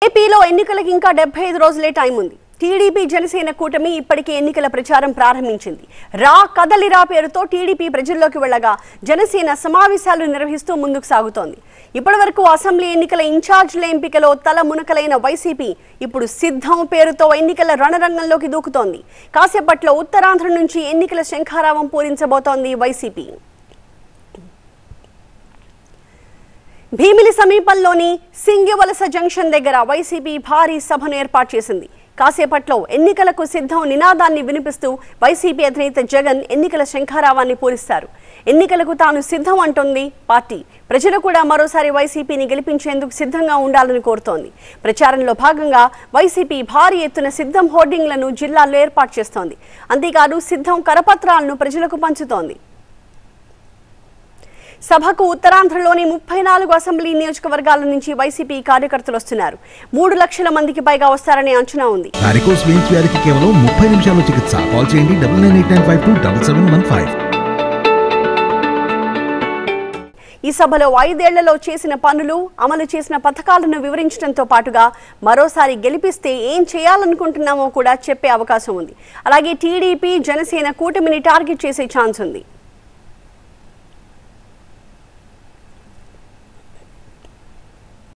ఏపీలో ఎన్నికలకు ఇంకా 75 రోజులే టైం ఉంది. టీడీపీ జనసేన కూటమి ఇప్పటికే ఎన్నికల ప్రచారం ప్రారంభించింది. రా కదలిరా పేరుతో టీడీపీ ప్రజల్లోకి వెళ్ళగా జనసేన సమావేశాలు నిర్వహిస్తూ ముందుకు సాగుతోంది. ఇప్పటివరకు అసెంబ్లీ ఎన్నికల ఇన్ఛార్జ్ల ఎంపికలో తల మునకలైన వైసీపీ ఇప్పుడు సిద్ధం పేరుతో ఎన్నికల రణరంగంలోకి దూకుతోంది. కాసేపట్లో ఉత్తరాంధ్ర నుంచి ఎన్నికల శంఖారావం పూరించబోతోంది వైసీపీ. భీమిలి సమీపంలోని సింగివలస జంక్షన్ దగ్గర వైసీపీ భారీ సభను ఏర్పాటు చేసింది. కాసేపట్లో ఎన్నికలకు సిద్ధం నినాదాన్ని వినిపిస్తూ వైసీపీ అధినేత జగన్ ఎన్నికల శంఖారావాన్ని పూరిస్తారు. ఎన్నికలకు తాను సిద్ధం అంటోంది పార్టీ. ప్రజలు కూడా మరోసారి వైసీపీని గెలిపించేందుకు సిద్ధంగా ఉండాలని కోరుతోంది. ప్రచారంలో భాగంగా వైసీపీ భారీ ఎత్తున సిద్ధం హోర్డింగ్లను జిల్లాల్లో ఏర్పాటు చేస్తోంది. అంతేకాదు సిద్ధం కరపత్రాలను ప్రజలకు పంచుతోంది. సభకు ఉత్తరాంధ్రలోని 34 అసెంబ్లీ నియోజకవర్గాల నుంచి వైసీపీ కార్యకర్తలు వస్తున్నారు. 3 లక్షల మందికి పైగా వస్తారనే అంచనా ఉంది. కేవలం 30 నిమిషాల్లో చికిత్స. కాల్ చేయండి 9989527715. ఈ సభలో 5 ఏళ్లలో చేసిన పనులు, అమలు చేసిన పథకాలను వివరించడంతో పాటుగా మరోసారి గెలిపిస్తే ఏం చేయాలనుకుంటున్నామో కూడా చెప్పే అవకాశం ఉంది. అలాగే టీడీపీ జనసేన కూటమిని టార్గెట్ చేసే ఛాన్స్ ఉంది.